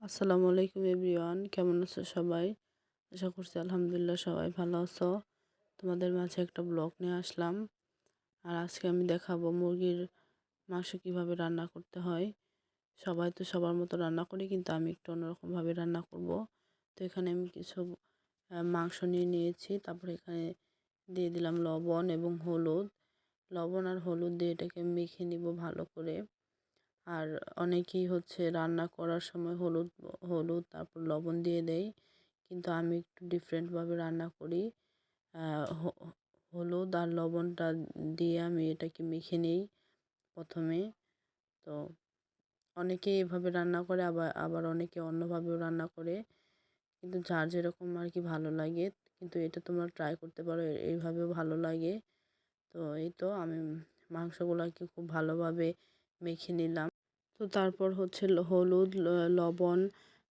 আসসালামু আলাইকুম এভরিওয়ান, কেমন আছো সবাই? আশা করছি আলহামদুলিল্লাহ সবাই ভালো আছো। তোমাদের মাঝে একটা ব্লগ নিয়ে আসলাম। আর আজকে আমি দেখাবো মুরগির মাংস কিভাবে রান্না করতে হয়। সবাই তো সবার মতো রান্না করি, কিন্তু আমি একটু অন্যরকমভাবে রান্না করব। তো এখানে আমি কিছু মাংস নিয়ে নিয়েছি। তারপরে এখানে দিয়ে দিলাম লবণ এবং হলুদ। লবণ আর হলুদ দিয়ে এটাকে মেখে নিব ভালো করে। আর অনেকেই রান্না করার সময় হলুদ হলুদ তারপর লবণ দিয়ে দেয়, কিন্তু আমি একটু ডিফারেন্টভাবে রান্না করি। হলুদ আর লবণটা দিয়ে আমি এটাকে মেখে নিই প্রথমে। তো অনেকে এভাবে রান্না করে, আবার আবার অনেকে অন্যভাবেও রান্না করে, কিন্তু যার যেরকম আর কি ভালো লাগে। কিন্তু এটা তোমরা ট্রাই করতে পারো, এইভাবেও ভালো লাগে। তো এই তো আমি মাংসগুলোকে খুব ভালোভাবে মেখে নিলাম। তো তারপর হলুদ লবণ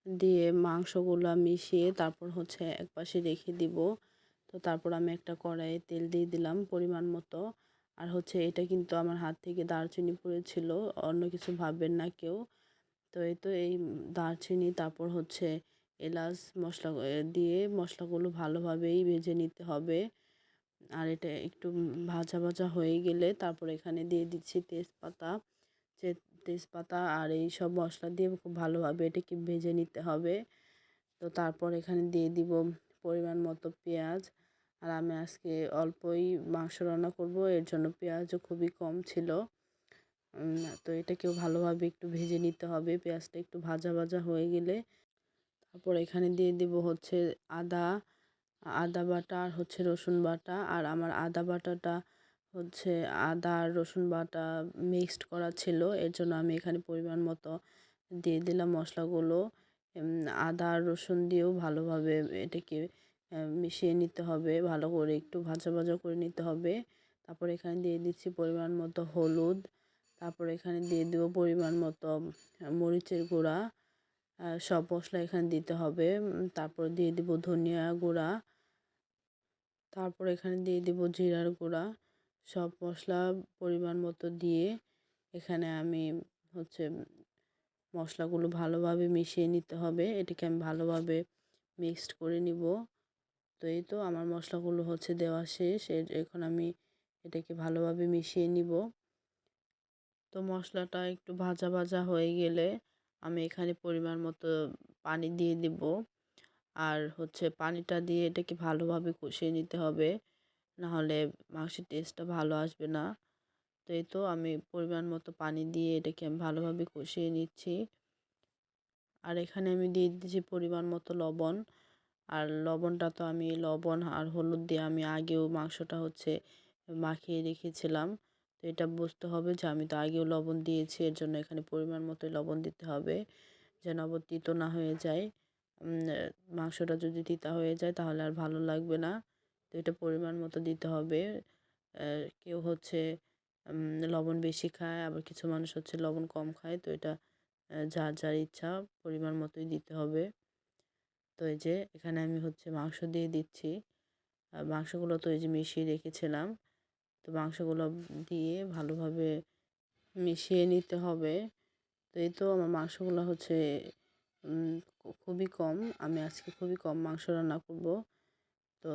দিয়ে মাংসগুলা মিশিয়ে তারপর একপাশে রেখে দিব। তো তারপর আমি একটা কড়াইয়ে তেল দিয়ে দিলাম পরিমাণ মতো। আর এটা কিন্তু আমার হাত থেকে দারচিনি পড়েছিল, অন্য কিছু ভাববেন না কেউ। তো এই তো এই দারচিনি তারপর এলাচ মশলা দিয়ে মশলাগুলো ভালোভাবেই ভেজে নিতে হবে। আর এটা একটু ভাজা ভাজা হয়ে গেলে তারপর এখানে দিয়ে দিচ্ছি তেজপাতা। যে তেজপাতা আর এই সব মশলা দিয়ে খুব ভালোভাবে এটাকে ভেজে নিতে হবে। তো তারপর এখানে দিয়ে দিব পরিমাণ মতো পেঁয়াজ। আর আমি আজকে অল্পই মাংস রান্না করব, এর জন্য পেঁয়াজও খুবই কম ছিল। তো এটাকেও ভালোভাবে একটু ভেজে নিতে হবে। পেঁয়াজটা একটু ভাজা ভাজা হয়ে গেলে তারপর এখানে দিয়ে দিব আদা আদা বাটা আর রসুন বাটা। আর আমার আদা বাটাটা হচ্ছে আদা আর রসুন বাটা মিক্সড করা ছিল, এর জন্য আমি এখানে পরিমাণ মতো দিয়ে দিলাম মশলাগুলো। আদা আর রসুন দিয়েও ভালোভাবে এটাকে মিশিয়ে নিতে হবে, ভালো করে একটু ভাজা ভাজা করে নিতে হবে। তারপর এখানে দিয়ে দিচ্ছি পরিমাণ মতো হলুদ। তারপর এখানে দিয়ে দেবো পরিমাণ মতো মরিচের গুঁড়া। সব মশলা এখানে দিতে হবে। তারপর দিয়ে দিব ধনিয়া গুঁড়া। তারপর এখানে দিয়ে দিব জিরার গুঁড়া। সব মশলা পরিমাণ মতো দিয়ে এখানে আমি হচ্ছে মশলাগুলো ভালোভাবে মিশিয়ে নিতে হবে। এটাকে আমি ভালোভাবে মিক্সড করে নিব। তো এই তো আমার মশলাগুলো দেওয়া শেষ। এখন আমি এটাকে ভালোভাবে মিশিয়ে নিব। তো মশলাটা একটু ভাজা ভাজা হয়ে গেলে আমি এখানে পরিমাণ মতো পানি দিয়ে দিব। আর পানিটা দিয়ে এটাকে ভালোভাবে কষিয়ে নিতে হবে, নাহলে মাংসের টেস্টটা ভালো আসবে না। তো এই তো আমি পরিমাণ মতো পানি দিয়ে এটাকে আমি ভালোভাবে কষিয়ে নিচ্ছি। আর এখানে আমি দিয়ে দিচ্ছি পরিমাণ মতো লবণ। আর লবণটা তো আমি লবণ আর হলুদ দিয়ে আমি আগেও মাংসটা মাখিয়ে রেখেছিলাম। তো এটা বুঝতে হবে যে আমি তো আগেও লবণ দিয়েছি, এর জন্য এখানে পরিমাণ মতো লবণ দিতে হবে, যেন আবার তিতো না হয়ে যায়। মাংসটা যদি তিতা হয়ে যায় তাহলে আর ভালো লাগবে না। তো এটা পরিমাণ মতো দিতে হবে। কেউ লবণ বেশি খায়, আবার কিছু মানুষ লবণ কম খায়। তো এটা যার যার ইচ্ছা, পরিমাণ মতোই দিতে হবে। তো এই যে এখানে আমি মাংস দিয়ে দিচ্ছি। মাংসগুলো তো এই যে মিশিয়ে রেখেছিলাম। তো মাংসগুলো দিয়ে ভালোভাবে মিশিয়ে নিতে হবে। তো এই তো আমার মাংসগুলো খুবই কম। আমি আজকে খুবই কম মাংস রান্না করব। তো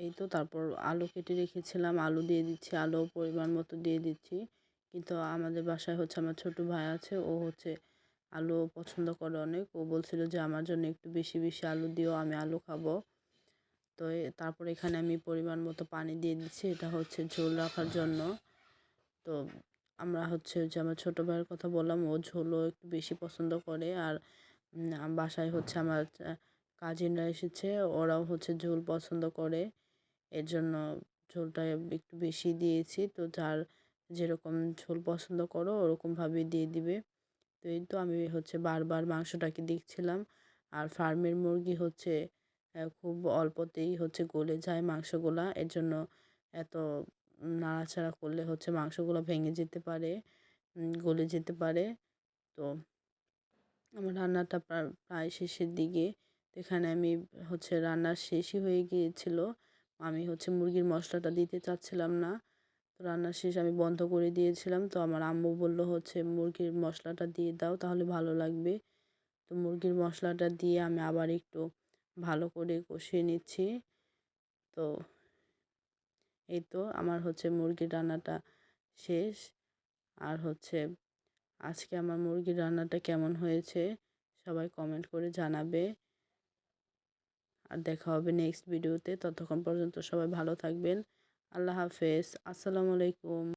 এই তো তারপর আলু কেটে রেখেছিলাম, আলু দিয়ে দিচ্ছি, আলু পরিমাণ মতো দিয়ে দিচ্ছি। কিন্তু আমাদের বাসায় আমার ছোট ভাই আছে, ও আলু পছন্দ করে অনেক। ও বলছিল যে আমার জন্য একটু বেশি বেশি আলু দিও, আমি আলু খাবো। তো তারপর এখানে আমি পরিমাণ মতো পানি দিয়ে দিচ্ছি, এটা ঝোল রাখার জন্য। তো আমরা যে আমার ছোটো ভাইয়ের কথা বললাম, ও ঝোলও একটু বেশি পছন্দ করে। আর বাসায় আমার কাজিনরা এসেছে, ওরাও ঝোল পছন্দ করে, এর জন্য ঝোলটা একটু বেশি দিয়েছি। তো যার যেরকম ঝোল পছন্দ করো ওরকমভাবেই দিয়ে দিবে। তো এই তো আমি বারবার মাংসটাকে দেখছিলাম। আর ফার্মের মুরগি খুব অল্পতেই গলে যায় মাংসগুলা, এর জন্য এত নাড়াচাড়া করলে মাংসগুলো ভেঙে যেতে পারে, গলে যেতে পারে। তো আমার রান্নাটা প্রায় শেষের দিকে। তো এখানে আমি রান্নার শেষই হয়ে গিয়েছিল। আমি মুরগির মশলাটা দিতে চাচ্ছিলাম না। তো রান্নার শেষ আমি বন্ধ করে দিয়েছিলাম। তো আমার আম্মু বলল মুরগির মশলাটা দিয়ে দাও, তাহলে ভালো লাগবে। তো মুরগির মশলাটা দিয়ে আমি আবার একটু ভালো করে কষিয়ে নিচ্ছি। তো এই তো আমার মুরগির রান্নাটা শেষ। আর আজকে আমার মুরগির রান্নাটা কেমন হয়েছে সবাই কমেন্ট করে জানাবে। আর দেখা হবে নেক্সট ভিডিওতে। ততক্ষণ পর্যন্ত সবাই ভালো থাকবেন। আল্লাহ হাফেজ। আসসালামু আলাইকুম।